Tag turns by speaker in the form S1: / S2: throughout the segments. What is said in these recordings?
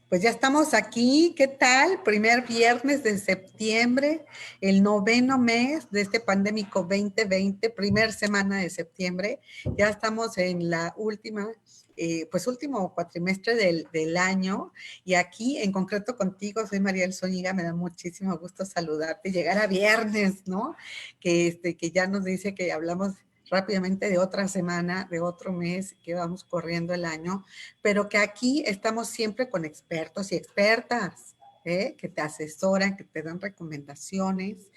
S1: Pues ya estamos aquí, ¿qué tal? Primer viernes de septiembre, el 9º mes de este pandémico 2020, primer semana de septiembre. Ya estamos en la última, último cuatrimestre del año. Y aquí, en concreto contigo, soy Mariel Zúñiga, me da muchísimo gusto saludarte, llegar a viernes, ¿no? Que ya nos dice que hablamos rápidamente de otra semana, de otro mes, que vamos corriendo el año, pero que aquí estamos siempre con expertos y expertas, que te asesoran, que te dan recomendaciones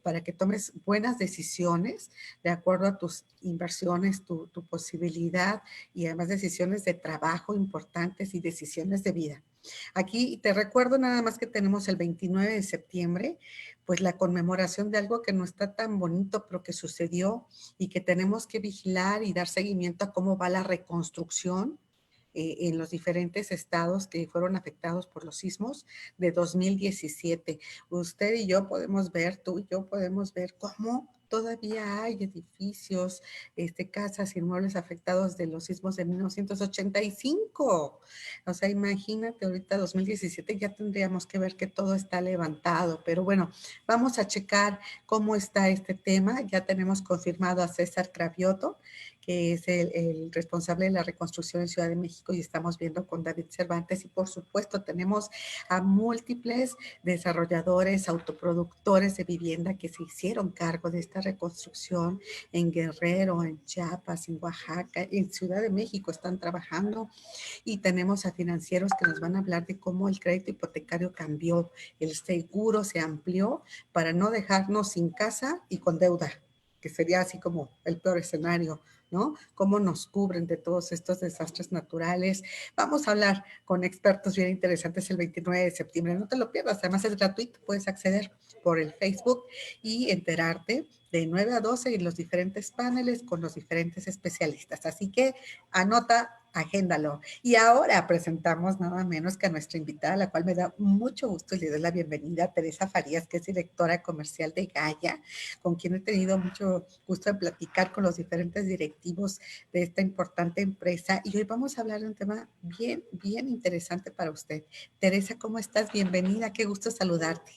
S1: para que tomes buenas decisiones de acuerdo a tus inversiones, tu posibilidad y además decisiones de trabajo importantes y decisiones de vida. Aquí te recuerdo nada más que tenemos el 29 de septiembre, pues la conmemoración de algo que no está tan bonito, pero que sucedió y que tenemos que vigilar y dar seguimiento a cómo va la reconstrucción en los diferentes estados que fueron afectados por los sismos de 2017. Usted y yo podemos ver, tú y yo podemos ver cómo todavía hay edificios, casas, inmuebles afectados de los sismos de 1985. O sea, imagínate, ahorita 2017 ya tendríamos que ver que todo está levantado. Pero bueno, vamos a checar cómo está este tema. Ya tenemos confirmado a César Cravioto, que es el responsable de la reconstrucción en Ciudad de México, y estamos viendo con David Cervantes, y por supuesto tenemos a múltiples desarrolladores, autoproductores de vivienda que se hicieron cargo de esta reconstrucción en Guerrero, en Chiapas, en Oaxaca, en Ciudad de México están trabajando, y tenemos a financieros que nos van a hablar de cómo el crédito hipotecario cambió, el seguro se amplió para no dejarnos sin casa y con deuda, que sería así como el peor escenario, ¿no? Cómo nos cubren de todos estos desastres naturales. Vamos a hablar con expertos bien interesantes el 29 de septiembre. No te lo pierdas, además es gratuito, puedes acceder por el Facebook y enterarte de 9 a 12 en los diferentes paneles con los diferentes especialistas. Así que anota, agéndalo. Y ahora presentamos nada menos que a nuestra invitada, a la cual me da mucho gusto y le doy la bienvenida, a Teresa Farías, que es directora comercial de Gaia, con quien he tenido mucho gusto de platicar con los diferentes directivos de esta importante empresa. Y hoy vamos a hablar de un tema bien, bien interesante para usted. Teresa, ¿cómo estás? Bienvenida, qué gusto saludarte.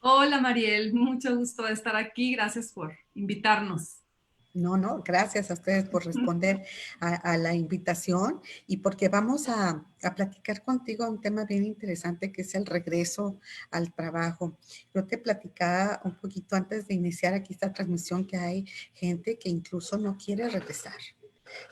S2: Hola Mariel, mucho gusto de estar aquí, gracias por invitarnos.
S1: No, gracias a ustedes por responder a la invitación y porque vamos a platicar contigo un tema bien interesante que es el regreso al trabajo. Yo te platicaba un poquito antes de iniciar aquí esta transmisión que hay gente que incluso no quiere regresar,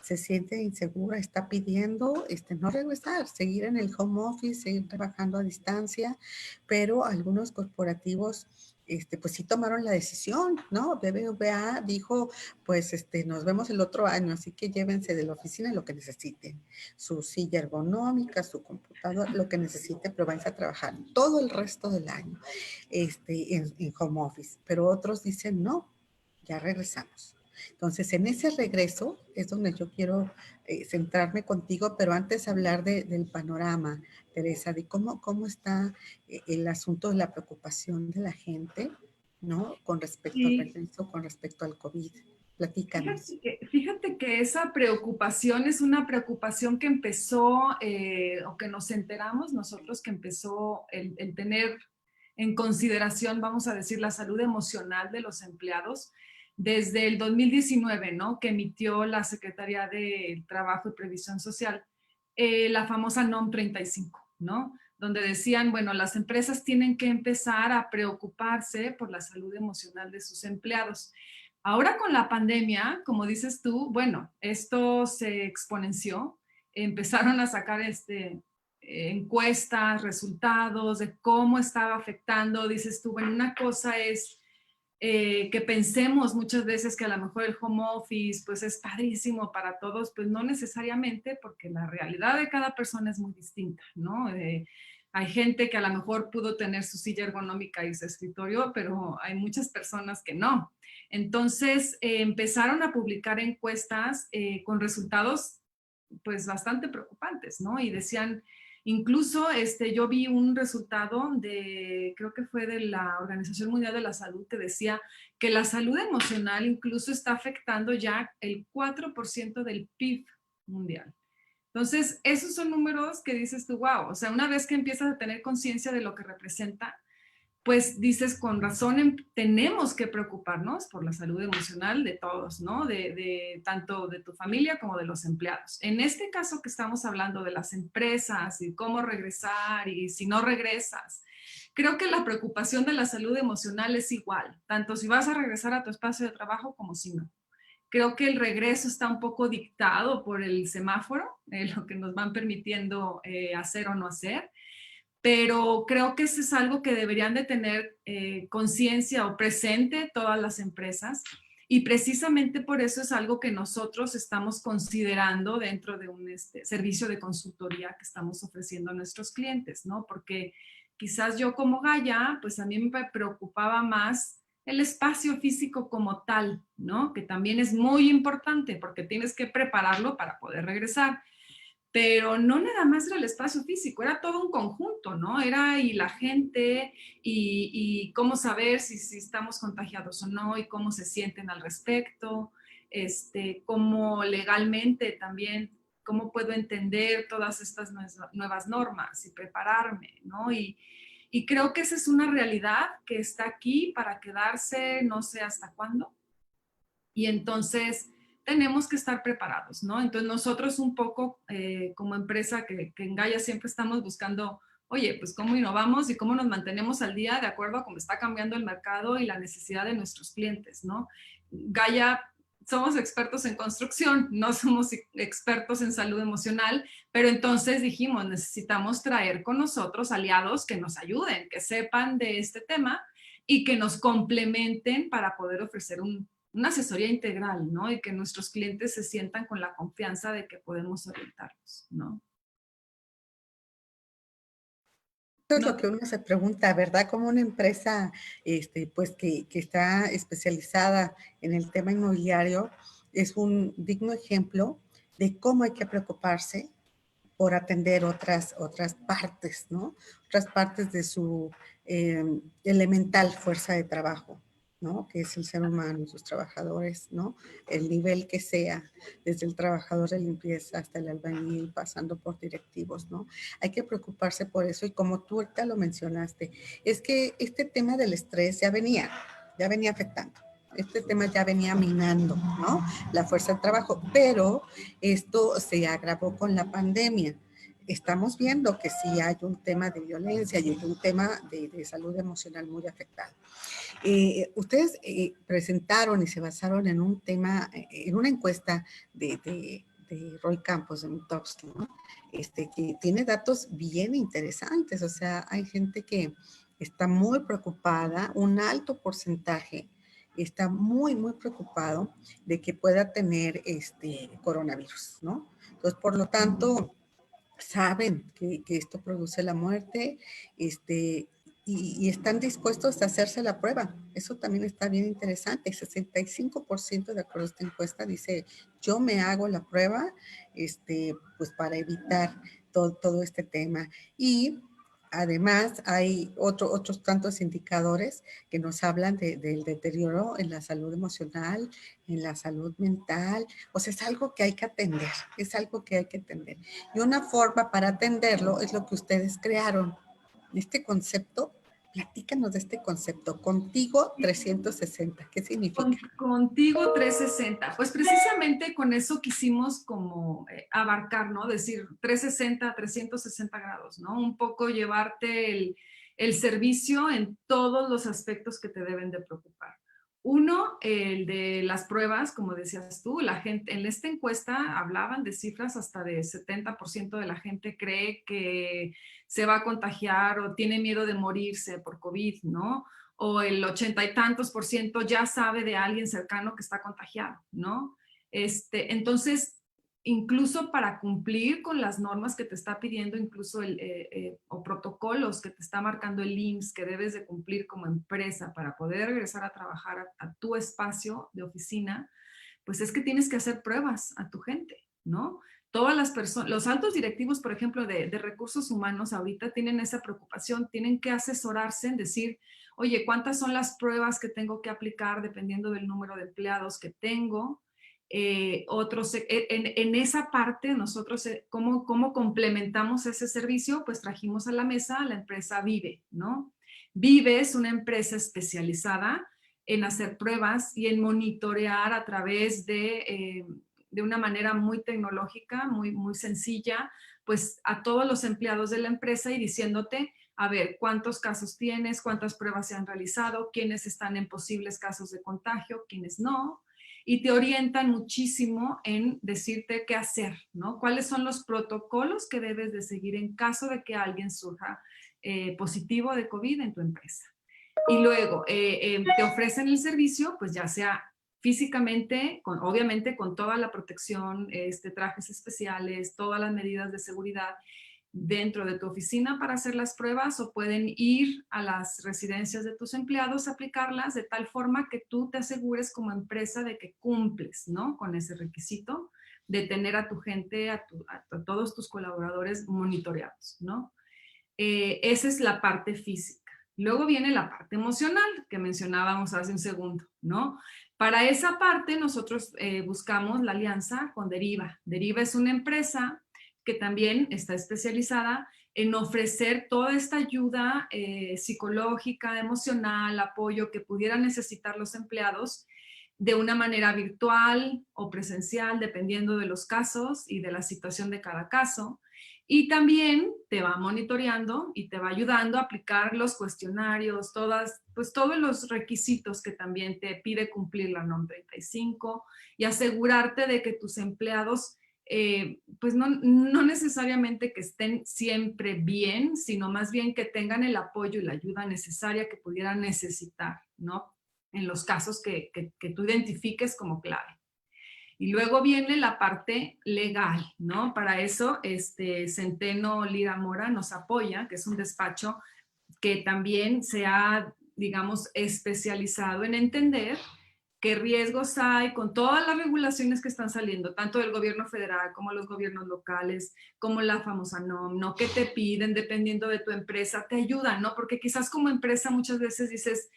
S1: se siente insegura, está pidiendo no regresar, seguir en el home office, seguir trabajando a distancia, pero algunos corporativos pues sí tomaron la decisión, ¿no? BBVA dijo, pues nos vemos el otro año, así que llévense de la oficina lo que necesiten, su silla ergonómica, su computadora, lo que necesiten, pero vais a trabajar todo el resto del año en home office. Pero otros dicen, no, ya regresamos. Entonces, en ese regreso es donde yo quiero centrarme contigo, pero antes hablar del panorama, Teresa, de cómo está el asunto de la preocupación de la gente, ¿no? Con respecto al
S2: Y
S1: regreso, con respecto al COVID. Platícanos.
S2: fíjate que esa preocupación es una preocupación que empezó, o que nos enteramos nosotros, que empezó el tener en consideración, vamos a decir, la salud emocional de los empleados desde el 2019, ¿no? Que emitió la Secretaría de Trabajo y Previsión Social, la famosa NOM 35, ¿no? Donde decían, bueno, las empresas tienen que empezar a preocuparse por la salud emocional de sus empleados. Ahora con la pandemia, como dices tú, bueno, esto se exponenció, empezaron a sacar encuestas, resultados de cómo estaba afectando. Dices tú, bueno, una cosa es que pensemos muchas veces que a lo mejor el home office pues es padrísimo para todos, pues no necesariamente, porque la realidad de cada persona es muy distinta, ¿no? Hay gente que a lo mejor pudo tener su silla ergonómica y su escritorio, pero hay muchas personas que no. Entonces empezaron a publicar encuestas con resultados pues bastante preocupantes, ¿no? Y decían, incluso yo vi un resultado creo que fue de la Organización Mundial de la Salud, que decía que la salud emocional incluso está afectando ya el 4% del PIB mundial. Entonces, esos son números que dices tú, wow, o sea, una vez que empiezas a tener conciencia de lo que representa, pues dices, con razón, tenemos que preocuparnos por la salud emocional de todos, ¿no? Tanto de tu familia como de los empleados. En este caso que estamos hablando de las empresas y cómo regresar y si no regresas, creo que la preocupación de la salud emocional es igual, tanto si vas a regresar a tu espacio de trabajo como si no. Creo que el regreso está un poco dictado por el semáforo, lo que nos van permitiendo hacer o no hacer, pero creo que eso es algo que deberían de tener conciencia o presente todas las empresas, y precisamente por eso es algo que nosotros estamos considerando dentro de un servicio de consultoría que estamos ofreciendo a nuestros clientes, ¿no? Porque quizás yo como Gaia, pues a mí me preocupaba más el espacio físico como tal, ¿no? Que también es muy importante porque tienes que prepararlo para poder regresar. Pero no nada más era el espacio físico, era todo un conjunto, ¿no? Era y la gente y cómo saber si estamos contagiados o no y cómo se sienten al respecto, cómo legalmente también, cómo puedo entender todas estas nuevas normas y prepararme, ¿no? Y creo que esa es una realidad que está aquí para quedarse no sé hasta cuándo. Y entonces tenemos que estar preparados, ¿no? Entonces nosotros un poco como empresa que en Gaia siempre estamos buscando, oye, pues cómo innovamos y cómo nos mantenemos al día de acuerdo a cómo está cambiando el mercado y la necesidad de nuestros clientes, ¿no? Gaia somos expertos en construcción, no somos expertos en salud emocional, pero entonces dijimos, necesitamos traer con nosotros aliados que nos ayuden, que sepan de este tema y que nos complementen para poder ofrecer una asesoría integral, ¿no? Y que nuestros clientes se sientan con la confianza de que podemos orientarlos, ¿no?
S1: Eso es
S2: No
S1: lo
S2: te-
S1: que uno se pregunta, ¿verdad? Como una empresa, pues que está especializada en el tema inmobiliario, es un digno ejemplo de cómo hay que preocuparse por atender otras partes, ¿no? Otras partes de su elemental fuerza de trabajo, ¿no? Que es el ser humano, sus trabajadores, ¿no? El nivel que sea, desde el trabajador de limpieza hasta el albañil, pasando por directivos, ¿no? Hay que preocuparse por eso y como tú ahorita lo mencionaste, es que este tema del estrés ya venía afectando. Este tema ya venía minando, ¿no? La fuerza de trabajo, pero esto se agravó con la pandemia. Estamos viendo que sí hay un tema de violencia y un tema de salud emocional muy afectado. Ustedes presentaron y se basaron en un tema, en una encuesta de Roy Campos, de Mitofsky, ¿no? Que tiene datos bien interesantes, o sea, hay gente que está muy preocupada, un alto porcentaje está muy preocupado de que pueda tener coronavirus, ¿no? Entonces, por lo tanto, saben que esto produce la muerte, este, y están dispuestos a hacerse la prueba. Eso también está bien interesante. El 65% de acuerdo a esta encuesta dice, yo me hago la prueba, pues para evitar todo este tema. Y además hay otros tantos indicadores que nos hablan del deterioro en la salud emocional, en la salud mental. O sea, es algo que hay que atender, es algo que hay que atender. Y una forma para atenderlo es lo que ustedes crearon. Este concepto, platícanos de este concepto, Contigo 360, ¿qué significa?
S2: Contigo 360, pues precisamente con eso quisimos como abarcar, ¿no? Decir 360, 360 grados, ¿no? Un poco llevarte el servicio en todos los aspectos que te deben de preocupar. Uno, el de las pruebas, como decías tú, la gente, en esta encuesta hablaban de cifras hasta de 70% de la gente cree que se va a contagiar o tiene miedo de morirse por COVID, ¿no? O el 80 y tantos% ya sabe de alguien cercano que está contagiado, ¿no? Entonces, incluso para cumplir con las normas que te está pidiendo, incluso o protocolos que te está marcando el IMSS que debes de cumplir como empresa para poder regresar a trabajar a tu espacio de oficina, pues es que tienes que hacer pruebas a tu gente, ¿no? Todas las personas, los altos directivos, por ejemplo, de recursos humanos ahorita tienen esa preocupación, tienen que asesorarse en decir, oye, ¿cuántas son las pruebas que tengo que aplicar dependiendo del número de empleados que tengo? En esa parte nosotros, ¿cómo complementamos ese servicio? Pues trajimos a la mesa a la empresa Vive, ¿no? Vive es una empresa especializada en hacer pruebas y en monitorear a través de una manera muy tecnológica, muy sencilla, pues a todos los empleados de la empresa y diciéndote, a ver, cuántos casos tienes, cuántas pruebas se han realizado, quiénes están en posibles casos de contagio, quiénes no, y te orientan muchísimo en decirte qué hacer, ¿no? Cuáles son los protocolos que debes de seguir en caso de que alguien surja positivo de COVID en tu empresa. Y luego te ofrecen el servicio, pues ya sea físicamente, obviamente con toda la protección, trajes especiales, todas las medidas de seguridad dentro de tu oficina para hacer las pruebas, o pueden ir a las residencias de tus empleados a aplicarlas de tal forma que tú te asegures como empresa de que cumples, ¿no? Con ese requisito de tener a tu gente, a todos tus colaboradores monitoreados, ¿no? Esa es la parte física. Luego viene la parte emocional que mencionábamos hace un segundo, ¿no? Para esa parte nosotros buscamos la alianza con Deriva. Deriva es una empresa que también está especializada en ofrecer toda esta ayuda psicológica, emocional, apoyo que pudieran necesitar los empleados de una manera virtual o presencial, dependiendo de los casos y de la situación de cada caso. Y también te va monitoreando y te va ayudando a aplicar los cuestionarios, pues todos los requisitos que también te pide cumplir la NOM 35 y asegurarte de que tus empleados pues no necesariamente que estén siempre bien, sino más bien que tengan el apoyo y la ayuda necesaria que pudieran necesitar, ¿no? En los casos que tú identifiques como clave. Y luego viene la parte legal, ¿no? Para eso, Centeno Lira Mora nos apoya, que es un despacho que también se ha, digamos, especializado en entender qué riesgos hay con todas las regulaciones que están saliendo, tanto del gobierno federal como los gobiernos locales, como la famosa NOM, ¿no? ¿Qué te piden dependiendo de tu empresa? Te ayudan, ¿no? Porque quizás como empresa muchas veces dices,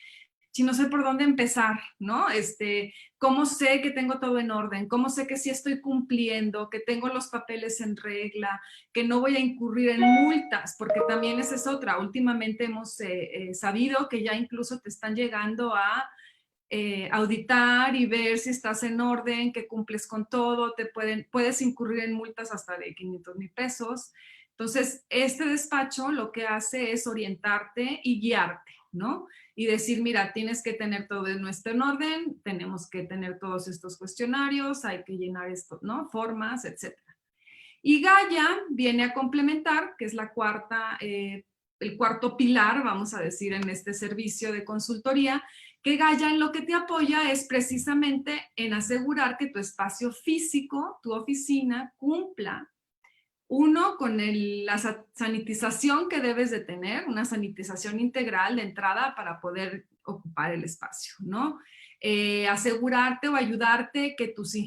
S2: si no sé por dónde empezar, ¿no? ¿Cómo sé que tengo todo en orden? ¿Cómo sé que sí estoy cumpliendo, que tengo los papeles en regla, que no voy a incurrir en multas? Porque también esa es otra. Últimamente hemos sabido que ya incluso te están llegando a auditar y ver si estás en orden, que cumples con todo, puedes incurrir en multas hasta de 500,000 pesos. Entonces, este despacho lo que hace es orientarte y guiarte, ¿no? Y decir, mira, tienes que tener todo nuestro en orden, tenemos que tener todos estos cuestionarios, hay que llenar esto, ¿no? Formas, etc. Y Gaia viene a complementar, que es el cuarto pilar, vamos a decir, en este servicio de consultoría, que Gaia en lo que te apoya es precisamente en asegurar que tu espacio físico, tu oficina, cumpla, uno, con la sanitización que debes de tener, una sanitización integral de entrada para poder ocupar el espacio, ¿no? Asegurarte o ayudarte que tus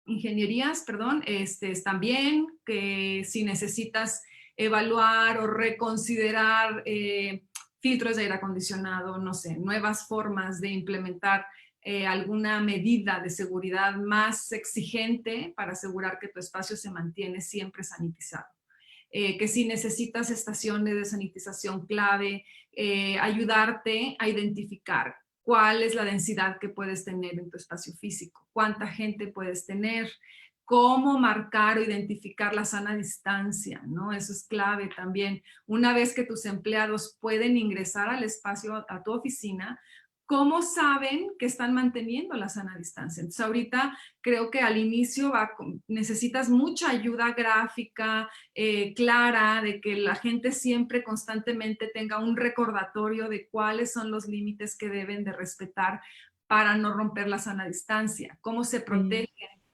S2: ingenierías, perdón, están bien, que si necesitas evaluar o reconsiderar filtros de aire acondicionado, no sé, nuevas formas de implementar alguna medida de seguridad más exigente para asegurar que tu espacio se mantiene siempre sanitizado. Que si necesitas estaciones de sanitización clave, ayudarte a identificar cuál es la densidad que puedes tener en tu espacio físico, cuánta gente puedes tener, cómo marcar o identificar la sana distancia, ¿no? Eso es clave también. Una vez que tus empleados pueden ingresar al espacio, a tu oficina, ¿cómo saben que están manteniendo la sana distancia? Entonces ahorita creo que al inicio necesitas mucha ayuda gráfica, clara, de que la gente siempre constantemente tenga un recordatorio de cuáles son los límites que deben de respetar para no romper la sana distancia, cómo se protegen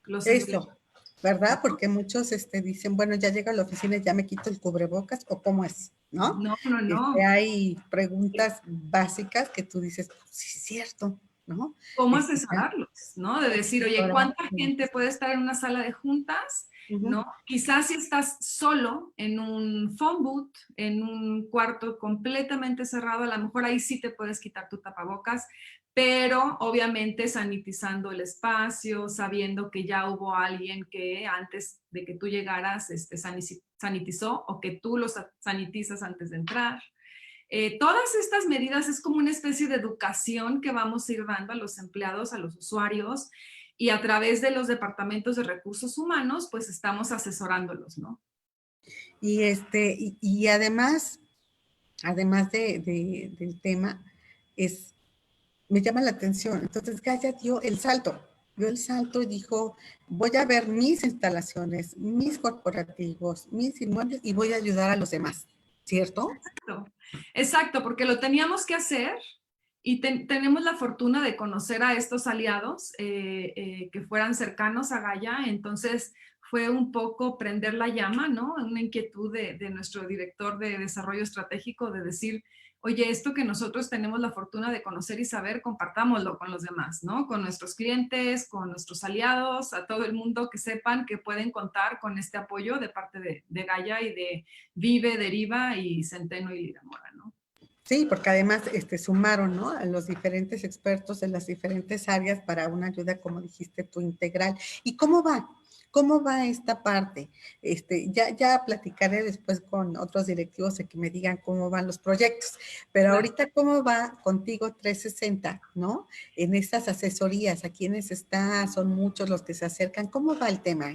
S2: los empleados.
S1: Eso, ¿verdad? Porque muchos dicen, bueno, ya llego a la oficina y ya me quito el cubrebocas, ¿o cómo es? ¿No?
S2: No.
S1: Hay preguntas básicas que tú dices, sí, es cierto, ¿no?
S2: ¿Cómo asesorarlos? ¿No? De decir, oye, ¿cuánta
S1: Sí.
S2: gente puede estar en una sala de juntas? ¿No? Quizás si estás solo en un phone booth, en un cuarto completamente cerrado, a lo mejor ahí sí te puedes quitar tu tapabocas, pero obviamente sanitizando el espacio, sabiendo que ya hubo alguien que antes de que tú llegaras sanitizó o que tú los sanitizas antes de entrar. Todas estas medidas es como una especie de educación que vamos a ir dando a los empleados, a los usuarios, y a través de los departamentos de recursos humanos, pues estamos asesorándolos, ¿no?
S1: Y además del tema, me llama la atención. Entonces Gaia dio el salto y dijo, voy a ver mis instalaciones, mis corporativos, mis inmuebles y voy a ayudar a los demás, ¿cierto?
S2: Exacto, exacto, porque lo teníamos que hacer y tenemos la fortuna de conocer a estos aliados que fueran cercanos a Gaia, entonces fue un poco prender la llama, ¿no? Una inquietud de nuestro director de desarrollo estratégico de decir, oye, esto que nosotros tenemos la fortuna de conocer y saber, compartámoslo con los demás, ¿no? Con nuestros clientes, con nuestros aliados, a todo el mundo que sepan que pueden contar con este apoyo de parte de Gaia y de Vive, Deriva y Centeno y Liramora, ¿no?
S1: Sí, porque además sumaron, ¿no?, a los diferentes expertos de las diferentes áreas para una ayuda, como dijiste tú, integral. ¿Y cómo va? ¿Cómo va esta parte? Ya platicaré después con otros directivos de que me digan cómo van los proyectos, pero
S2: Claro.
S1: ahorita, ¿cómo va contigo 360, ¿no? En estas asesorías, ¿a quiénes está? Son muchos los que se acercan. ¿Cómo va el tema?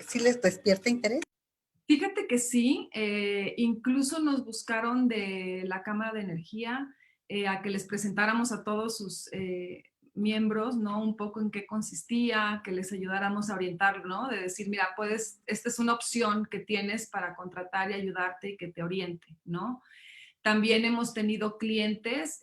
S1: ¿Sí les despierta interés?
S2: Fíjate que sí, incluso nos buscaron de la Cámara de Energía a que les presentáramos a todos sus miembros, ¿no? Un poco en qué consistía, que les ayudáramos a orientar, ¿no? De decir, mira, esta es una opción que tienes para contratar y ayudarte y que te oriente, ¿no? También hemos tenido clientes,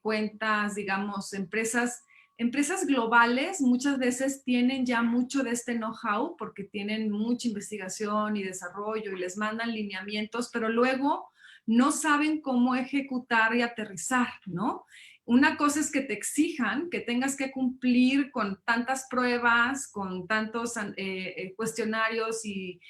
S2: cuentas, digamos, empresas globales muchas veces tienen ya mucho de este know-how porque tienen mucha investigación y desarrollo y les mandan lineamientos, pero luego no saben cómo ejecutar y aterrizar, ¿no? Una cosa es que te exijan, que tengas que cumplir con tantas pruebas, con tantos cuestionarios y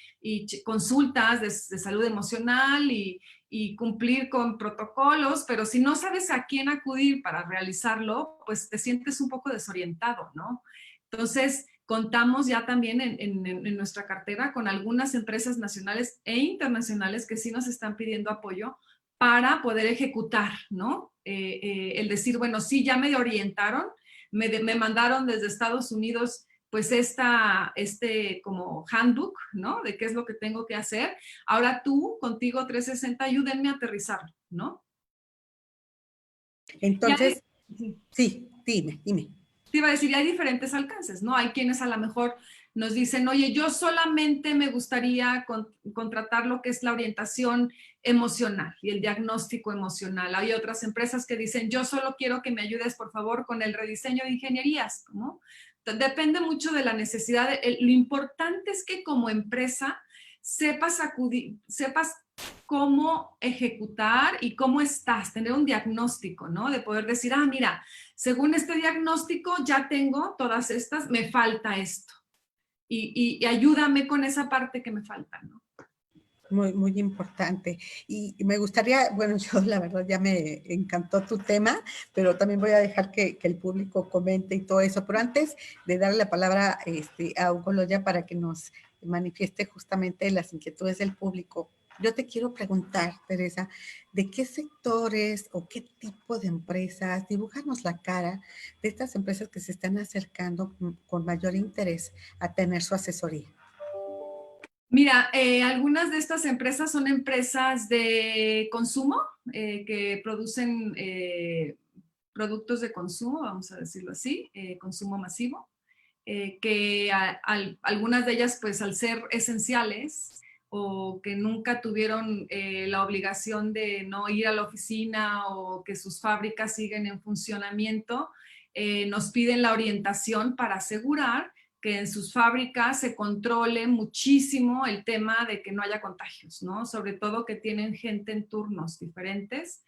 S2: consultas de salud emocional y cumplir con protocolos, pero si no sabes a quién acudir para realizarlo, pues te sientes un poco desorientado, ¿no? Entonces, contamos ya también en nuestra cartera con algunas empresas nacionales e internacionales que sí nos están pidiendo apoyo para poder ejecutar, ¿no? El decir, bueno, sí, ya me orientaron, me mandaron desde Estados Unidos pues como handbook, ¿no? De qué es lo que tengo que hacer. Ahora tú, contigo 360, ayúdenme a aterrizarlo, ¿no? Y
S1: Entonces, sí, dime.
S2: te iba a decir, hay diferentes alcances, ¿no? Hay quienes a lo mejor nos dicen, oye, yo solamente me gustaría contratar lo que es la orientación emocional y el diagnóstico emocional. Hay otras empresas que dicen, yo solo quiero que me ayudes, por favor, con el rediseño de ingenierías, ¿no? Depende mucho de la necesidad. Lo importante es que como empresa sepas cómo ejecutar y cómo estás, tener un diagnóstico, ¿no? De poder decir, mira, según este diagnóstico ya tengo todas estas, me falta esto. Y ayúdame con esa parte que me falta, ¿no?
S1: Muy, muy importante. Y me gustaría, bueno, yo la verdad ya me encantó tu tema, pero también voy a dejar que el público comente y todo eso. Pero antes de darle la palabra a Hugo Loya para que nos manifieste justamente las inquietudes del público, yo te quiero preguntar, Teresa, ¿de qué sectores o qué tipo de empresas, dibújanos la cara de estas empresas que se están acercando con mayor interés a tener su asesoría?
S2: Mira, algunas de estas empresas son empresas de consumo que producen productos de consumo, vamos a decirlo así, consumo masivo, que algunas de ellas, pues al ser esenciales o que nunca tuvieron la obligación de no ir a la oficina o que sus fábricas siguen en funcionamiento, nos piden la orientación para asegurar que en sus fábricas se controle muchísimo el tema de que no haya contagios, ¿no? Sobre todo que tienen gente en turnos diferentes.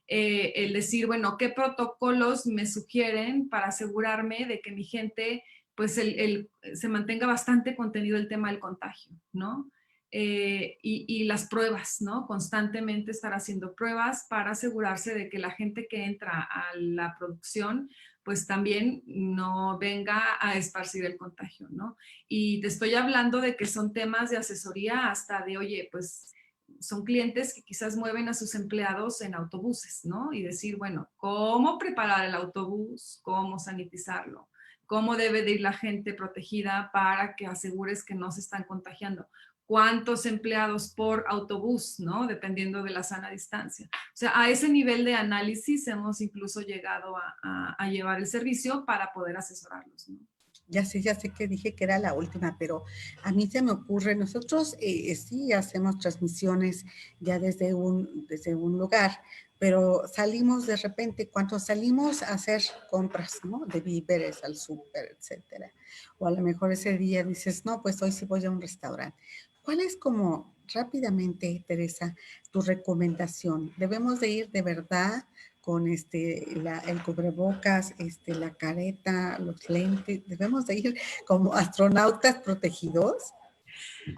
S2: El decir, bueno, ¿qué protocolos me sugieren para asegurarme de que mi gente, pues, se mantenga bastante contenido el tema del contagio, ¿no? y las pruebas, ¿no? Constantemente estar haciendo pruebas para asegurarse de que la gente que entra a la producción pues también no venga a esparcir el contagio, ¿no? Y te estoy hablando de que son temas de asesoría hasta de, oye, pues son clientes que quizás mueven a sus empleados en autobuses, ¿no? Y decir, bueno, ¿cómo preparar el autobús? ¿Cómo sanitizarlo? ¿Cómo debe de ir la gente protegida para que asegures que no se están contagiando? ¿Cuántos empleados por autobús, ¿no? Dependiendo de la sana distancia. O sea, a ese nivel de análisis hemos incluso llegado a llevar el servicio para poder asesorarlos, ¿no?
S1: Ya sé que dije que era la última, pero a mí se me ocurre, nosotros sí hacemos transmisiones ya desde un lugar, pero salimos de repente, cuando salimos a hacer compras, ¿no? De víveres al súper, etcétera. O a lo mejor ese día dices, no, pues hoy sí voy a un restaurante. ¿Cuál es como rápidamente, Teresa, tu recomendación? ¿Debemos de ir de verdad con el cubrebocas, la careta, los lentes? ¿Debemos de ir como astronautas protegidos?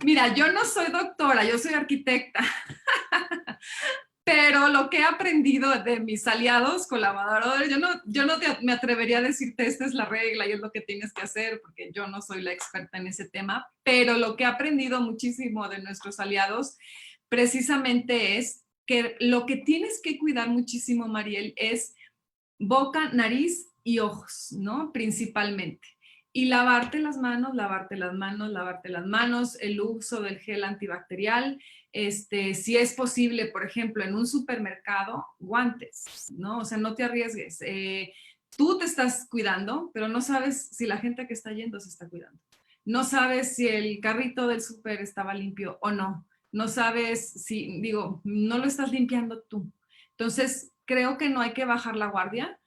S2: Mira, yo no soy doctora, yo soy arquitecta. Pero lo que he aprendido de mis aliados, colaboradores, me atrevería a decirte esta es la regla y es lo que tienes que hacer, porque yo no soy la experta en ese tema, pero lo que he aprendido muchísimo de nuestros aliados precisamente es que lo que tienes que cuidar muchísimo, Mariel, es boca, nariz y ojos, ¿no? Principalmente. Y lavarte las manos, lavarte las manos, lavarte las manos, el uso del gel antibacterial, si es posible, por ejemplo, en un supermercado, guantes, ¿no? O sea, no te arriesgues. Tú te estás cuidando, pero no sabes si la gente que está yendo se está cuidando. No sabes si el carrito del súper estaba limpio o no. No sabes si, digo, no lo estás limpiando tú. Entonces, creo que no hay que bajar la guardia.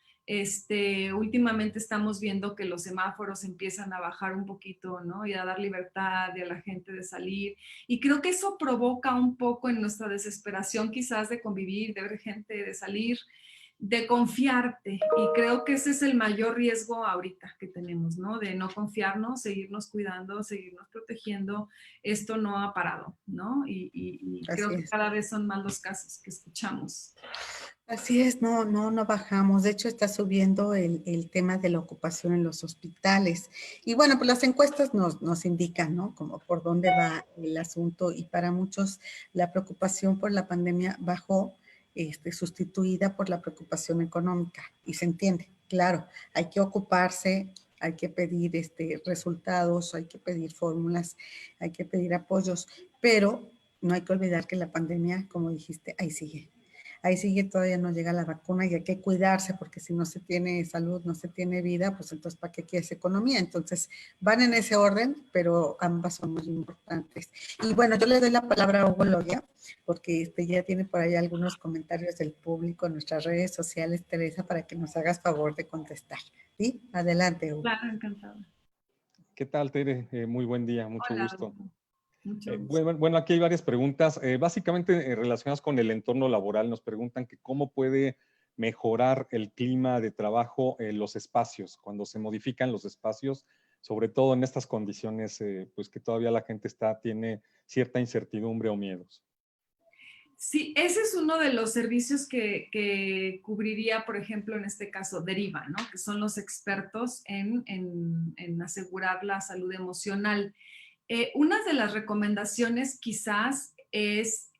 S2: Últimamente estamos viendo que los semáforos empiezan a bajar un poquito, ¿no? Y a dar libertad y a la gente de salir. Y creo que eso provoca un poco en nuestra desesperación quizás de convivir, de ver gente, de salir, de confiarte. Y creo que ese es el mayor riesgo ahorita que tenemos, ¿no? De no confiarnos, seguirnos cuidando, seguirnos protegiendo. Esto no ha parado, ¿no? Y creo
S1: Así
S2: que
S1: es.
S2: cada vez son más los casos que escuchamos.
S1: Así es, no bajamos. De hecho, está subiendo el tema de la ocupación en los hospitales. Y bueno, pues las encuestas nos indican, ¿no? Como por dónde va el asunto. Y para muchos, la preocupación por la pandemia bajó, sustituida por la preocupación económica. Y se entiende, claro, hay que ocuparse, hay que pedir resultados, hay que pedir fórmulas, hay que pedir apoyos, pero no hay que olvidar que la pandemia, como dijiste, ahí sigue. Ahí sigue, todavía no llega la vacuna y hay que cuidarse porque si no se tiene salud, no se tiene vida, pues entonces ¿para qué quieres economía? Entonces van en ese orden, pero ambas son muy importantes. Y bueno, yo le doy la palabra a Hugo Loya porque ya tiene por ahí algunos comentarios del público en nuestras redes sociales, Teresa, para que nos hagas favor de contestar. ¿Sí? Adelante, Hugo.
S2: Claro, encantada.
S3: ¿Qué tal, Tere? Muy buen día, mucho
S2: Hola,
S3: gusto.
S2: mucho gusto.
S3: Bueno, aquí hay varias preguntas, básicamente relacionadas con el entorno laboral. Nos preguntan que cómo puede mejorar el clima de trabajo en los espacios, cuando se modifican los espacios, sobre todo en estas condiciones, pues que todavía la gente tiene cierta incertidumbre o miedos.
S2: Sí, ese es uno de los servicios que cubriría, por ejemplo, en este caso, Deriva, ¿no? Que son los expertos en asegurar la salud emocional. Una de las recomendaciones quizás es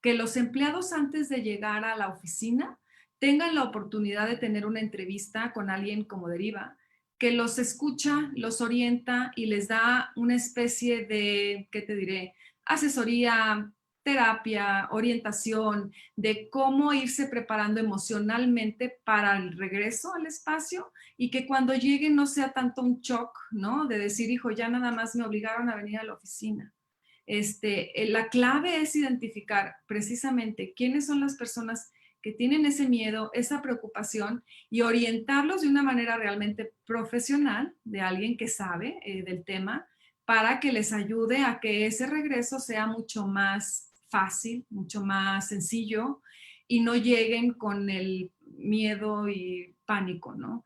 S2: que los empleados antes de llegar a la oficina tengan la oportunidad de tener una entrevista con alguien como Deriva, que los escucha, los orienta y les da una especie de, ¿qué te diré? Asesoría, terapia, orientación, de cómo irse preparando emocionalmente para el regreso al espacio y que cuando lleguen no sea tanto un shock, ¿no? De decir, hijo, ya nada más me obligaron a venir a la oficina. La clave es identificar precisamente quiénes son las personas que tienen ese miedo, esa preocupación y orientarlos de una manera realmente profesional, de alguien que sabe del tema, para que les ayude a que ese regreso sea mucho más fácil, mucho más sencillo y no lleguen con el miedo y pánico, ¿no?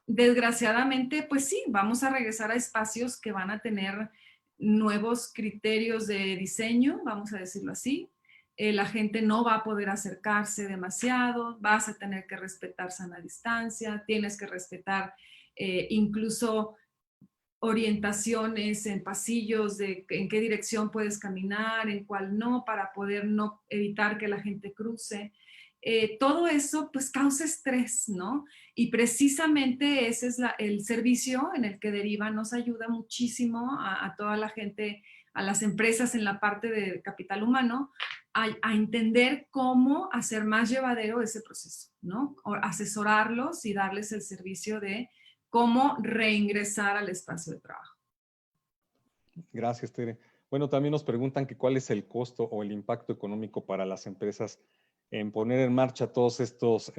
S2: Desgraciadamente, pues sí, vamos a regresar a espacios que van a tener nuevos criterios de diseño, vamos a decirlo así. La gente no va a poder acercarse demasiado, vas a tener que respetar sana distancia, tienes que respetar incluso orientaciones en pasillos de en qué dirección puedes caminar, en cuál no, para poder no evitar que la gente cruce. Todo eso pues causa estrés, ¿no? Y precisamente ese es el servicio en el que Deriva nos ayuda muchísimo a toda la gente, a las empresas en la parte de capital humano, a entender cómo hacer más llevadero ese proceso, ¿no? O asesorarlos y darles el servicio de cómo reingresar al espacio de trabajo.
S3: Gracias, Tere. Bueno, también nos preguntan que cuál es el costo o el impacto económico para las empresas en poner en marcha todos estos,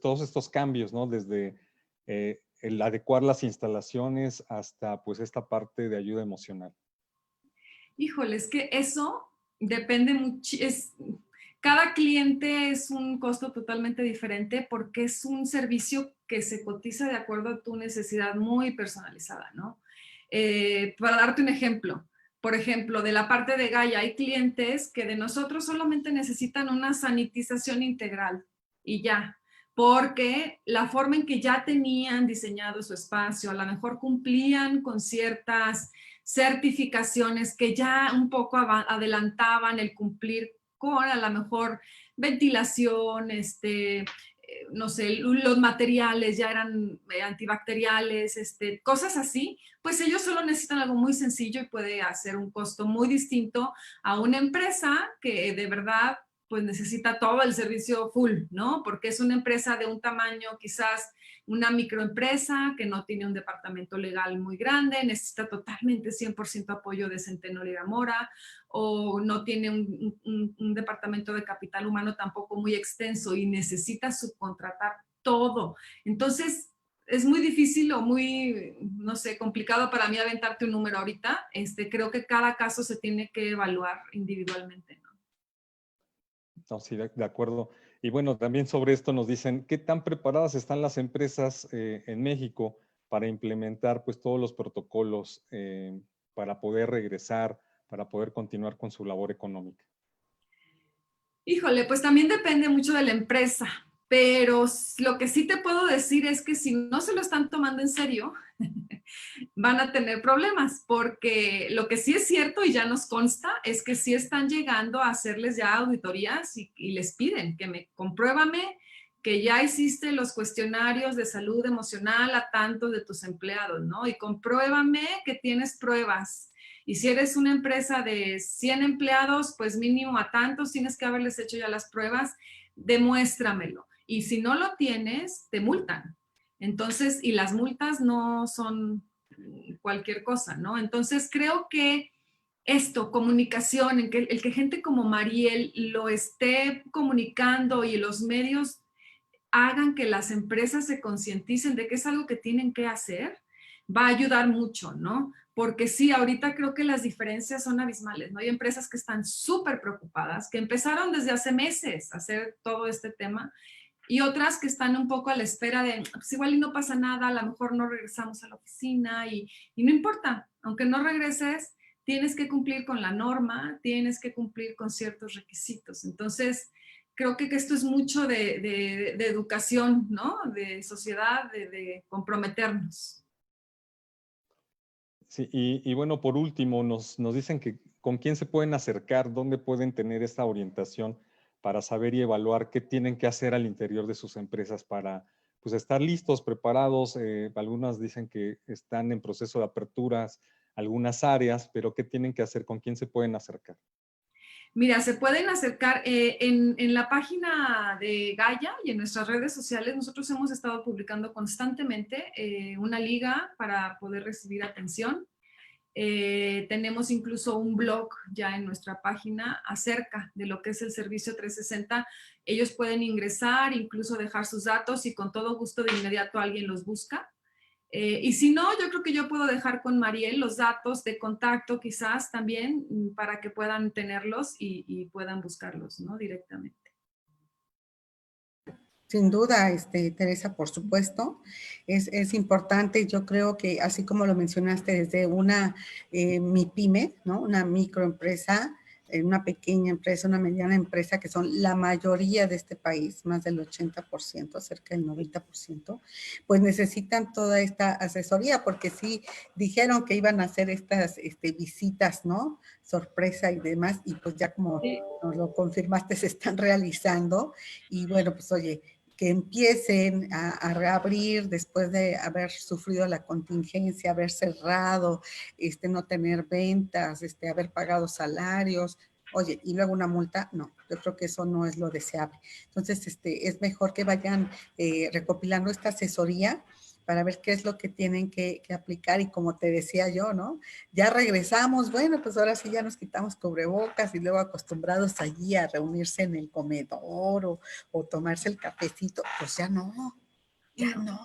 S3: todos estos cambios, ¿no? Desde el adecuar las instalaciones hasta pues esta parte de ayuda emocional.
S2: Híjole, es que eso depende mucho. Cada cliente es un costo totalmente diferente porque es un servicio que se cotiza de acuerdo a tu necesidad muy personalizada, ¿no? Para darte un ejemplo, por ejemplo, de la parte de Gaia, hay clientes que de nosotros solamente necesitan una sanitización integral y ya, porque la forma en que ya tenían diseñado su espacio, a lo mejor cumplían con ciertas certificaciones que ya un poco adelantaban el cumplir con a lo mejor ventilación, no sé, los materiales ya eran antibacteriales, cosas así, pues ellos solo necesitan algo muy sencillo y puede hacer un costo muy distinto a una empresa que de verdad pues necesita todo el servicio full, ¿no? Porque es una empresa de un tamaño quizás una microempresa que no tiene un departamento legal muy grande, necesita totalmente 100% apoyo de Centeno Lira Mora, o no tiene un departamento de capital humano tampoco muy extenso y necesita subcontratar todo. Entonces, es muy difícil o muy, no sé, complicado para mí aventarte un número ahorita. Creo que cada caso se tiene que evaluar individualmente, ¿no?
S3: No, sí, de acuerdo. Y bueno, también sobre esto nos dicen, ¿qué tan preparadas están las empresas en México para implementar pues todos los protocolos para poder regresar, para poder continuar con su labor económica?
S2: Híjole, pues también depende mucho de la empresa, pero lo que sí te puedo decir es que si no se lo están tomando en serio, van a tener problemas, porque lo que sí es cierto y ya nos consta es que sí están llegando a hacerles ya auditorías y les piden que compruébame que ya hiciste los cuestionarios de salud emocional a tantos de tus empleados, ¿no? Y compruébame que tienes pruebas. Y si eres una empresa de 100 empleados, pues mínimo a tantos tienes que haberles hecho ya las pruebas, demuéstramelo. Y si no lo tienes, te multan. Entonces, y las multas no son cualquier cosa, ¿no? Entonces, creo que esto, comunicación, el que gente como Mariel lo esté comunicando y los medios hagan que las empresas se concienticen de que es algo que tienen que hacer, va a ayudar mucho, ¿no? Porque sí, ahorita creo que las diferencias son abismales, ¿no? Hay empresas que están súper preocupadas, que empezaron desde hace meses a hacer todo este tema, y otras que están un poco a la espera de, pues igual y no pasa nada, a lo mejor no regresamos a la oficina y no importa, aunque no regreses, tienes que cumplir con la norma, tienes que cumplir con ciertos requisitos. Entonces, creo que esto es mucho de educación, ¿no? De sociedad, de comprometernos.
S3: Sí, y bueno, por último, nos dicen que con quién se pueden acercar, dónde pueden tener esta orientación para saber y evaluar qué tienen que hacer al interior de sus empresas para pues, estar listos, preparados. Algunas dicen que están en proceso de aperturas, algunas áreas, pero qué tienen que hacer, con quién se pueden acercar.
S2: Mira, se pueden acercar en la página de Gaia y en nuestras redes sociales. Nosotros hemos estado publicando constantemente una liga para poder recibir atención. Tenemos incluso un blog ya en nuestra página acerca de lo que es el servicio 360. Ellos pueden ingresar, incluso dejar sus datos y con todo gusto de inmediato alguien los busca. Y si no, yo creo que yo puedo dejar con Mariel los datos de contacto quizás también para que puedan tenerlos y puedan buscarlos, ¿no? Directamente.
S1: Sin duda, Teresa, por supuesto, es importante. Yo creo que así como lo mencionaste, desde una MIPYME, ¿no? Una microempresa, una pequeña empresa, una mediana empresa, que son la mayoría de este país, más del 80%, cerca del 90%, pues necesitan toda esta asesoría, porque sí dijeron que iban a hacer estas visitas, ¿no? Sorpresa y demás, y pues ya como
S2: Sí.
S1: nos lo confirmaste, se están realizando. Y bueno, pues oye, que empiecen a reabrir después de haber sufrido la contingencia, haber cerrado, no tener ventas, haber pagado salarios. Oye, y luego una multa, no, yo creo que eso no es lo deseable. Entonces, es mejor que vayan recopilando esta asesoría para ver qué es lo que tienen que aplicar. Y como te decía yo, ¿no? Ya regresamos, bueno, pues ahora sí ya nos quitamos cubrebocas y luego acostumbrados allí a reunirse en el comedor o tomarse el cafecito, pues ya no,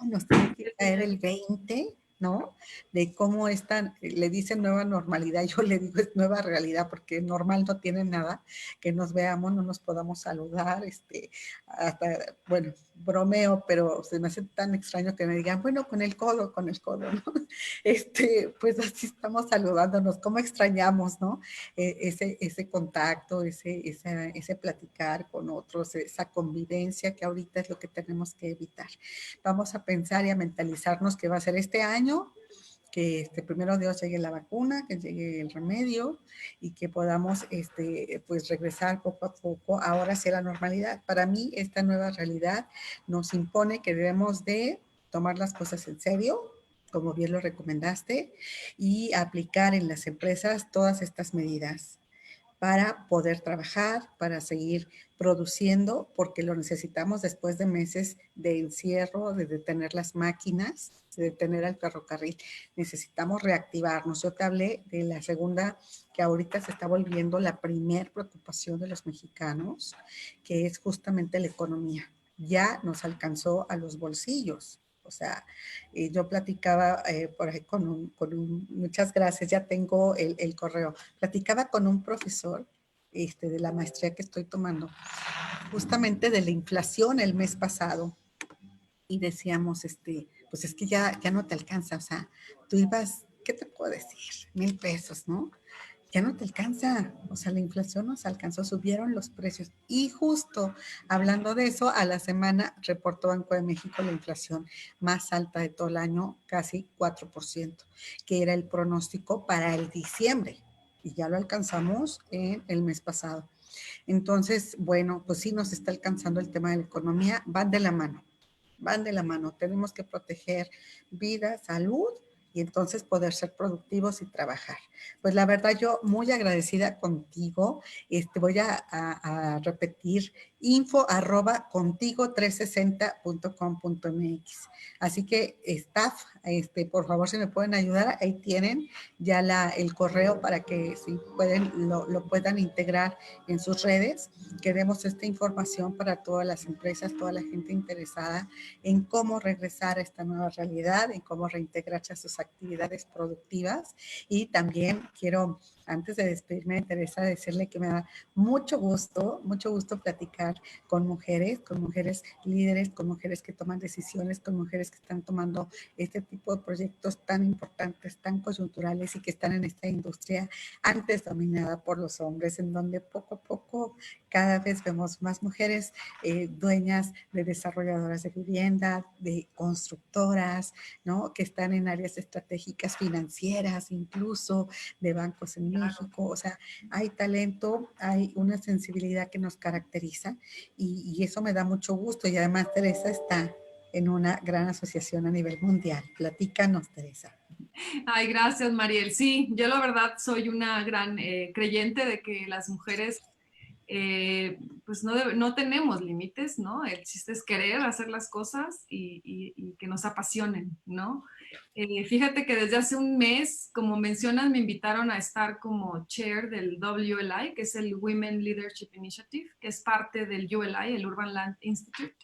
S1: nos tiene que caer el 20, ¿no? De cómo están, le dicen nueva normalidad, yo le digo es nueva realidad, porque normal no tiene nada, que nos veamos, no nos podamos saludar, hasta, bueno, bromeo, pero se me hace tan extraño que me digan, bueno, con el codo, ¿no? Pues así estamos saludándonos, cómo extrañamos, ¿no? Ese contacto, ese platicar con otros, esa convivencia que ahorita es lo que tenemos que evitar. Vamos a pensar y a mentalizarnos que va a ser este año, que primero Dios llegue la vacuna, que llegue el remedio y que podamos pues regresar poco a poco ahora hacia la normalidad. Para mí esta nueva realidad nos impone que debemos de tomar las cosas en serio, como bien lo recomendaste, y aplicar en las empresas todas estas medidas para poder trabajar, para seguir produciendo, porque lo necesitamos después de meses de encierro, de detener las máquinas, de detener el ferrocarril. Necesitamos reactivarnos. Yo te hablé de la segunda, que ahorita se está volviendo la primer preocupación de los mexicanos, que es justamente la economía. Ya nos alcanzó a los bolsillos. O sea, yo platicaba por ahí muchas gracias, ya tengo el correo. Platicaba con un profesor de la maestría que estoy tomando, justamente de la inflación el mes pasado, y decíamos, pues es que ya no te alcanza, o sea, tú ibas, ¿qué te puedo decir? 1,000 pesos, ¿no? Ya no te alcanza, o sea, la inflación nos alcanzó, subieron los precios. Y justo hablando de eso, a la semana reportó Banco de México la inflación más alta de todo el año, casi 4%, que era el pronóstico para el diciembre. Y ya lo alcanzamos en el mes pasado. Entonces, bueno, pues sí nos está alcanzando el tema de la economía, van de la mano, van de la mano. Tenemos que proteger vida, salud y entonces poder ser productivos y trabajar. Pues la verdad, yo muy agradecida contigo. Voy a repetir info@contigo360.com.mx. Así que, staff, por favor, si me pueden ayudar, ahí tienen ya el correo para que si pueden, lo puedan integrar en sus redes, que demos esta información para todas las empresas, toda la gente interesada en cómo regresar a esta nueva realidad, en cómo reintegrarse a sus actividades productivas. Y también quiero, antes de despedirme, Teresa, decirle que me da mucho gusto platicar con mujeres líderes, con mujeres que toman decisiones, con mujeres que están tomando este tipo de proyectos tan importantes, tan coyunturales y que están en esta industria antes dominada por los hombres, en donde poco a poco cada vez vemos más mujeres dueñas de desarrolladoras de vivienda, de constructoras, ¿no? Que están en áreas estratégicas financieras, incluso de bancos en México. O sea, hay talento, hay una sensibilidad que nos caracteriza y eso me da mucho gusto. Y además Teresa está en una gran asociación a nivel mundial. Platícanos, Teresa.
S2: Ay, gracias, Mariel. Sí, yo la verdad soy una gran creyente de que las mujeres pues no tenemos límites, ¿no? El chiste es querer hacer las cosas y que nos apasionen, ¿no? Fíjate que desde hace un mes, como mencionas, me invitaron a estar como chair del WLI, que es el Women Leadership Initiative, que es parte del ULI, el Urban Land Institute.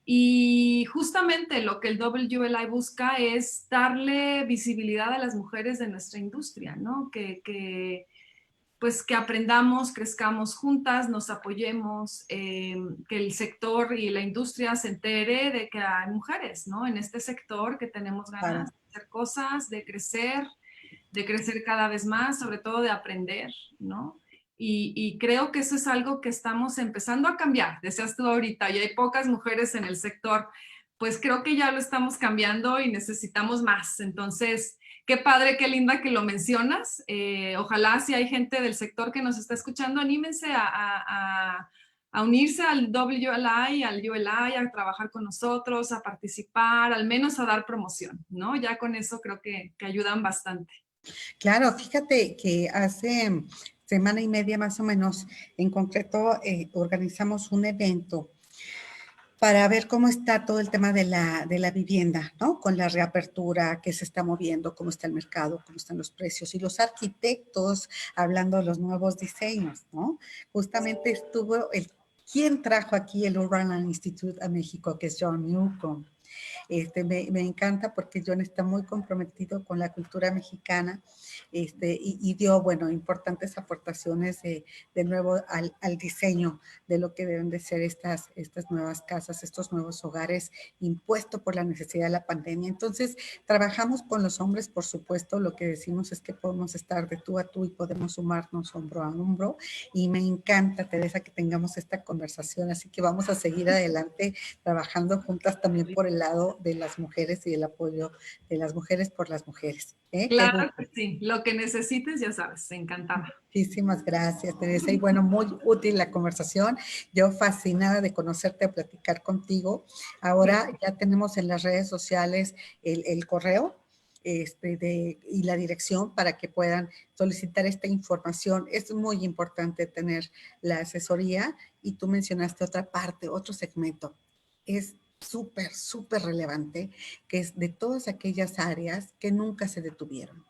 S2: Y justamente lo que el WLI busca es darle visibilidad a las mujeres de nuestra industria, ¿no? Que pues que aprendamos, crezcamos juntas, nos apoyemos, que el sector y la industria se entere de que hay mujeres, ¿no? En este sector que tenemos ganas
S1: Claro.
S2: de hacer cosas, de crecer cada vez más, sobre todo de aprender, ¿no? Y creo que eso es algo que estamos empezando a cambiar. Decías tú ahorita, y hay pocas mujeres en el sector, pues creo que ya lo estamos cambiando y necesitamos más. Entonces, qué padre, qué linda que lo mencionas. Ojalá si hay gente del sector que nos está escuchando, anímense a unirse al WLI, al ULI, a trabajar con nosotros, a participar, al menos a dar promoción, ¿no? Ya con eso creo que ayudan bastante.
S1: Claro, fíjate que hace semana y media más o menos, en concreto, organizamos un evento para ver cómo está todo el tema de la vivienda, ¿no? Con la reapertura, que se está moviendo, cómo está el mercado, cómo están los precios y los arquitectos hablando de los nuevos diseños, ¿no? Justamente estuvo ¿quién trajo aquí el Urban Land Institute a México? Que es John Newcomb. Me encanta porque John está muy comprometido con la cultura mexicana y dio, bueno, importantes aportaciones de nuevo al diseño de lo que deben de ser estas nuevas casas, estos nuevos hogares impuestos por la necesidad de la pandemia. Entonces, trabajamos con los hombres, por supuesto, lo que decimos es que podemos estar de tú a tú y podemos sumarnos hombro a hombro. Y me encanta, Teresa, que tengamos esta conversación, así que vamos a seguir adelante trabajando juntas también por el lado de las mujeres y el apoyo de las mujeres por las mujeres. Qué
S2: Claro
S1: gusto.
S2: que sí, lo que necesites, ya sabes, encantada.
S1: Muchísimas gracias, Teresa. Y bueno, muy útil la conversación. Yo fascinada de conocerte, de platicar contigo. Ahora ya tenemos en las redes sociales el correo y la dirección para que puedan solicitar esta información. Es muy importante tener la asesoría y tú mencionaste otra parte, otro segmento. Es súper, súper relevante, que es de todas aquellas áreas que nunca se detuvieron.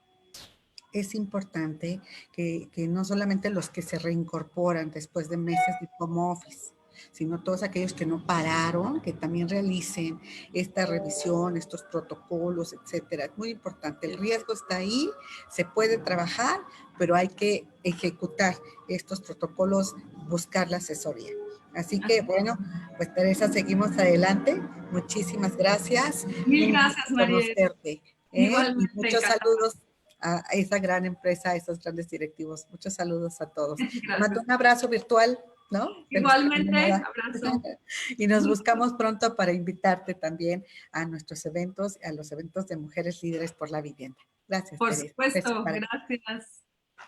S1: Es importante que no solamente los que se reincorporan después de meses de home office, sino todos aquellos que no pararon, que también realicen esta revisión, estos protocolos, etcétera. Es muy importante. El riesgo está ahí, se puede trabajar, pero hay que ejecutar estos protocolos, buscar la asesoría. Así que, bueno, pues Teresa, seguimos adelante. Muchísimas gracias.
S2: Mil
S1: Un
S2: gracias,
S1: gusto
S2: Mariel.
S1: conocerte. Y
S2: Igualmente,
S1: muchos
S2: encantada.
S1: saludos a esa gran empresa, a esos grandes directivos. Muchos saludos a todos. Te mando
S2: Gracias.
S1: un abrazo virtual, ¿no? De los que tienen
S2: Igualmente,
S1: moda.
S2: abrazo.
S1: Y nos buscamos pronto para invitarte también a nuestros eventos, a los eventos de Mujeres Líderes por la Vivienda. Gracias,
S2: Por
S1: Teresa. Beso
S2: supuesto,
S1: para ti.
S2: gracias.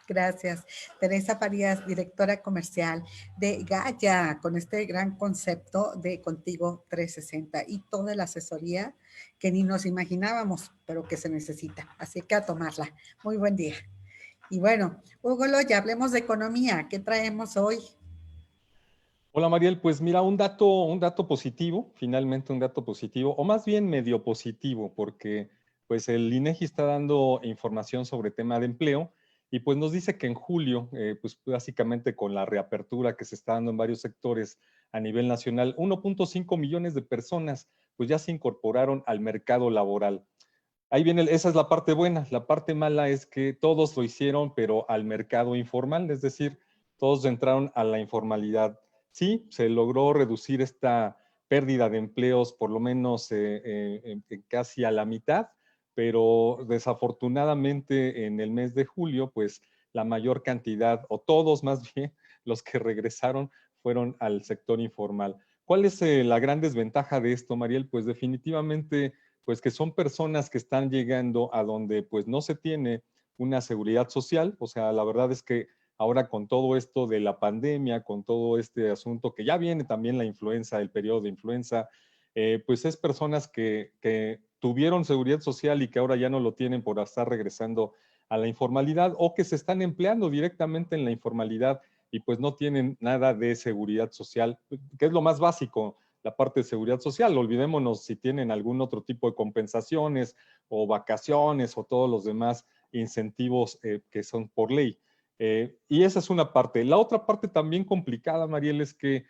S1: Gracias. Teresa Farías, directora comercial de Gaia, con este gran concepto de Contigo 360 y toda la asesoría que ni nos imaginábamos, pero que se necesita. Así que a tomarla. Muy buen día. Y bueno, Hugo Loya, hablemos de economía. ¿Qué traemos hoy?
S3: Hola Mariel, pues mira, un dato positivo, finalmente un dato positivo, o más bien medio positivo, porque pues el INEGI está dando información sobre tema de empleo y pues nos dice que en julio, pues básicamente con la reapertura que se está dando en varios sectores a nivel nacional, 1.5 millones de personas pues ya se incorporaron al mercado laboral. Ahí viene, esa es la parte buena. La parte mala es que todos lo hicieron, pero al mercado informal, es decir, todos entraron a la informalidad. Sí, se logró reducir esta pérdida de empleos por lo menos casi a la mitad, pero desafortunadamente en el mes de julio, pues la mayor cantidad, o todos más bien, los que regresaron fueron al sector informal. ¿Cuál es la gran desventaja de esto, Mariel? Pues definitivamente pues que son personas que están llegando a donde pues no se tiene una seguridad social, o sea, la verdad es que ahora con todo esto de la pandemia, con todo este asunto que ya viene también la influenza, el periodo de influenza, pues es personas que tuvieron seguridad social y que ahora ya no lo tienen por estar regresando a la informalidad o que se están empleando directamente en la informalidad y pues no tienen nada de seguridad social, que es lo más básico, la parte de seguridad social. Olvidémonos si tienen algún otro tipo de compensaciones o vacaciones o todos los demás incentivos que son por ley. Y esa es una parte. La otra parte también complicada, Mariel, es que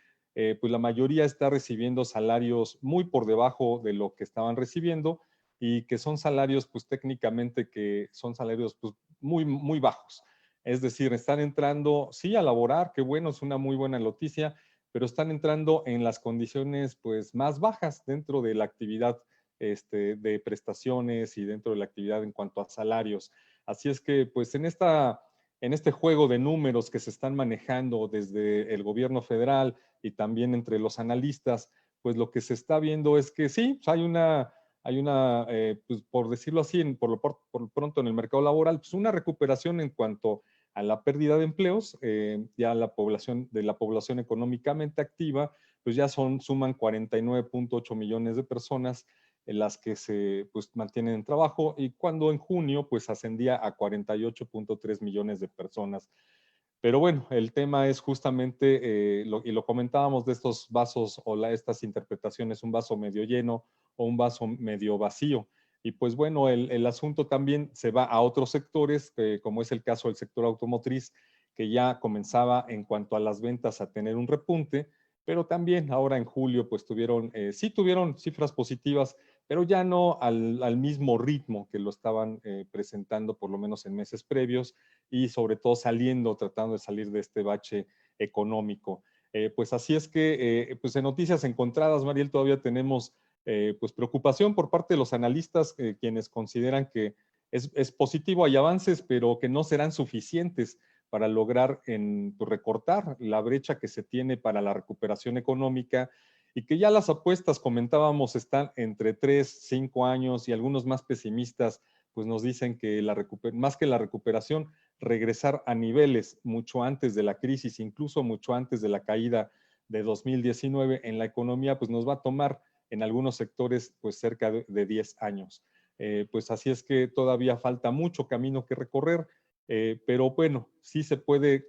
S3: pues la mayoría está recibiendo salarios muy por debajo de lo que estaban recibiendo y que son salarios pues técnicamente que son salarios pues muy, muy bajos. Es decir, están entrando, sí, a laborar, qué bueno, es una muy buena noticia, pero están entrando en las condiciones pues más bajas dentro de la actividad de prestaciones y dentro de la actividad en cuanto a salarios. Así es que pues en este juego de números que se están manejando desde el gobierno federal y también entre los analistas, pues lo que se está viendo es que sí, hay una pues por decirlo así, por lo pronto en el mercado laboral, pues una recuperación en cuanto a la pérdida de empleos, ya de la población económicamente activa, pues ya suman 49.8 millones de personas en las que se pues, mantienen en trabajo y cuando en junio pues ascendía a 48.3 millones de personas. Pero bueno, el tema es justamente, y lo comentábamos de estos vasos o estas interpretaciones, un vaso medio lleno o un vaso medio vacío. Y pues bueno, el asunto también se va a otros sectores, como es el caso del sector automotriz, que ya comenzaba en cuanto a las ventas a tener un repunte, pero también ahora en julio pues sí tuvieron cifras positivas, pero ya no al mismo ritmo que lo estaban presentando por lo menos en meses previos y sobre todo tratando de salir de este bache económico. Pues así es que, pues en noticias encontradas, Mariel, todavía tenemos pues preocupación por parte de los analistas, quienes consideran que es positivo, hay avances, pero que no serán suficientes para lograr pues, recortar la brecha que se tiene para la recuperación económica y que ya las apuestas, comentábamos, están entre 3, 5 años y algunos más pesimistas, pues nos dicen que más que la recuperación, regresar a niveles mucho antes de la crisis, incluso mucho antes de la caída de 2019 en la economía, pues nos va a tomar en algunos sectores pues cerca de 10 años. Pues así es que todavía falta mucho camino que recorrer, pero bueno, sí se puede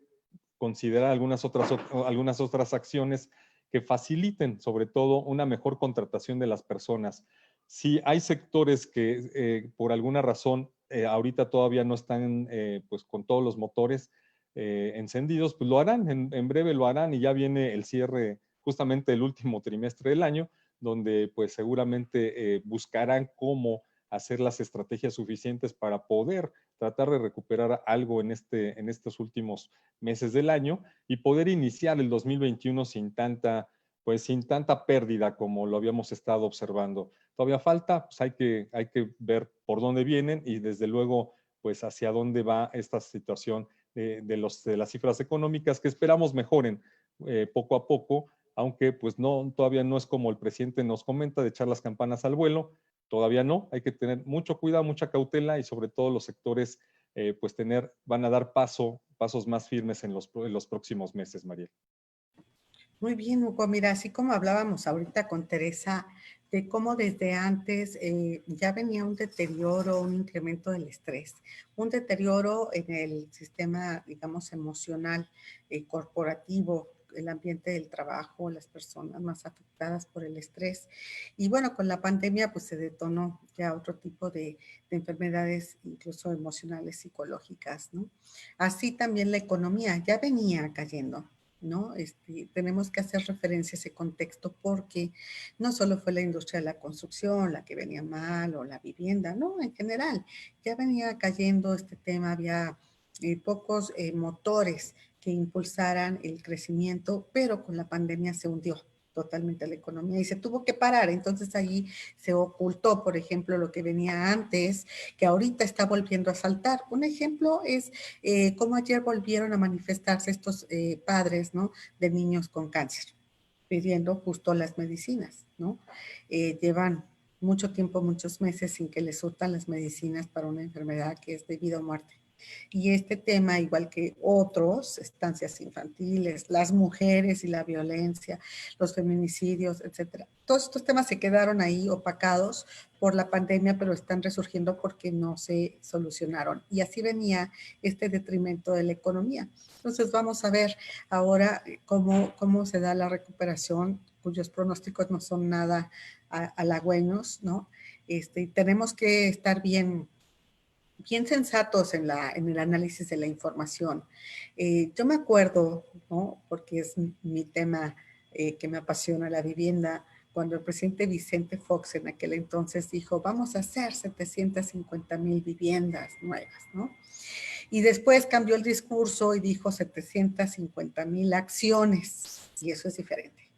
S3: considerar algunas otras acciones que faciliten sobre todo una mejor contratación de las personas. Si hay sectores que por alguna razón ahorita todavía no están pues con todos los motores encendidos, pues lo harán, en breve lo harán y ya viene el cierre justamente el último trimestre del año, donde pues seguramente buscarán cómo hacer las estrategias suficientes para poder tratar de recuperar algo en estos últimos meses del año y poder iniciar el 2021 pues sin tanta pérdida como lo habíamos estado observando. Todavía falta, pues hay que ver por dónde vienen y desde luego pues hacia dónde va esta situación de las cifras económicas que esperamos mejoren poco a poco, aunque pues todavía no es como el presidente nos comenta de echar las campanas al vuelo, todavía no, hay que tener mucho cuidado, mucha cautela y sobre todo los sectores pues van a dar pasos más firmes en los próximos meses, Mariel.
S1: Muy bien, Hugo. Mira, así como hablábamos ahorita con Teresa, de cómo desde antes ya venía un deterioro, un incremento del estrés, un deterioro en el sistema, digamos, emocional, corporativo, el ambiente del trabajo, las personas más afectadas por el estrés. Y bueno, con la pandemia pues se detonó ya otro tipo de enfermedades, incluso emocionales, psicológicas, ¿no? Así también la economía ya venía cayendo, ¿no? Tenemos que hacer referencia a ese contexto porque no solo fue la industria de la construcción la que venía mal o la vivienda, no, en general, ya venía cayendo este tema, había pocos motores que impulsaran el crecimiento, pero con la pandemia se hundió totalmente la economía y se tuvo que parar. Entonces ahí se ocultó, por ejemplo, lo que venía antes, que ahorita está volviendo a saltar. Un ejemplo es cómo ayer volvieron a manifestarse estos padres, ¿no? De niños con cáncer, pidiendo justo las medicinas, ¿no? Llevan mucho tiempo, muchos meses sin que les surtan las medicinas para una enfermedad que es de vida o muerte. Y este tema, igual que otros, estancias infantiles, las mujeres y la violencia, los feminicidios, etcétera. Todos estos temas se quedaron ahí opacados por la pandemia, pero están resurgiendo porque no se solucionaron. Y así venía este detrimento de la economía. Entonces vamos a ver ahora cómo se da la recuperación, cuyos pronósticos no son nada halagüeños, ¿no? Tenemos que estar bien sensatos en el análisis de la información. Yo me acuerdo, ¿no? Porque es mi tema que me apasiona, la vivienda, cuando el presidente Vicente Fox en aquel entonces dijo, vamos a hacer 750,000 viviendas nuevas, ¿no? Y después cambió el discurso y dijo 750,000 acciones, y eso es diferente.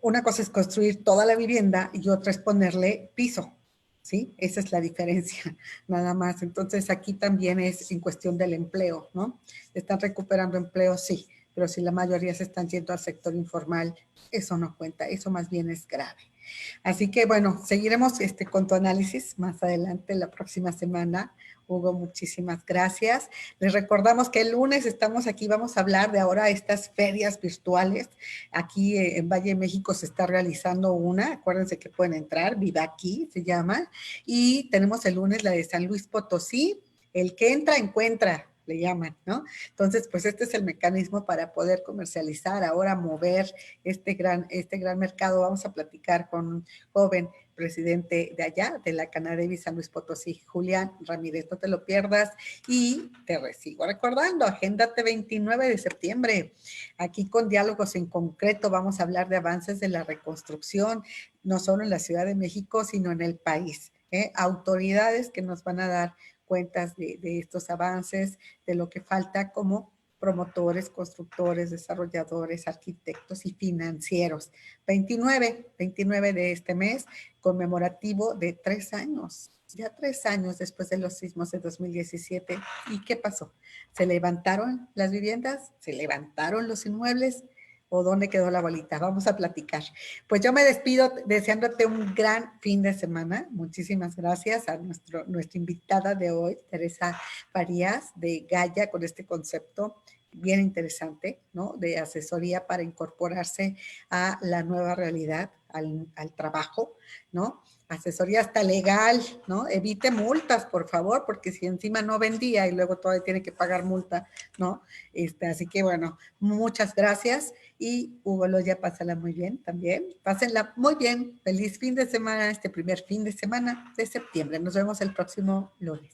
S1: Una cosa es construir toda la vivienda y otra es ponerle piso, ¿sí? Esa es la diferencia, nada más. Entonces, aquí también es en cuestión del empleo, ¿no? ¿Están recuperando empleo? Sí, pero si la mayoría se están yendo al sector informal, eso no cuenta, eso más bien es grave. Así que, bueno, seguiremos con tu análisis más adelante, la próxima semana. Hugo, muchísimas gracias. Les recordamos que el lunes estamos aquí, vamos a hablar de ahora estas ferias virtuales. Aquí en Valle de México se está realizando una, acuérdense que pueden entrar, Viva Aquí se llama, y tenemos el lunes la de San Luis Potosí, el que entra encuentra, le llaman, ¿no? Entonces, pues este es el mecanismo para poder comercializar, ahora mover este gran mercado. Vamos a platicar con un joven presidente de allá, de la Canadevi San Luis Potosí, Julián Ramírez. No te lo pierdas y te sigo recordando, agéndate 29 de septiembre. Aquí con Diálogos en Concreto vamos a hablar de avances de la reconstrucción, no solo en la Ciudad de México, sino en el país. Autoridades que nos van a dar cuentas de estos avances, de lo que falta como promotores, constructores, desarrolladores, arquitectos y financieros. 29 de este mes, conmemorativo de 3 años, ya 3 años después de los sismos de 2017. ¿Y qué pasó? ¿Se levantaron las viviendas? ¿Se levantaron los inmuebles? ¿O dónde quedó la bolita? Vamos a platicar. Pues yo me despido deseándote un gran fin de semana. Muchísimas gracias a nuestra invitada de hoy, Teresa Farías de Gaia, con este concepto bien interesante, ¿no? De asesoría para incorporarse a la nueva realidad, al trabajo, ¿no? Asesoría hasta legal, ¿no? Evite multas, por favor, porque si encima no vendía y luego todavía tiene que pagar multa, ¿no? Así que bueno, muchas gracias. Y Hugo Loya, pásala muy bien también. Pásenla muy bien. Feliz fin de semana, este primer fin de semana de septiembre. Nos vemos el próximo lunes.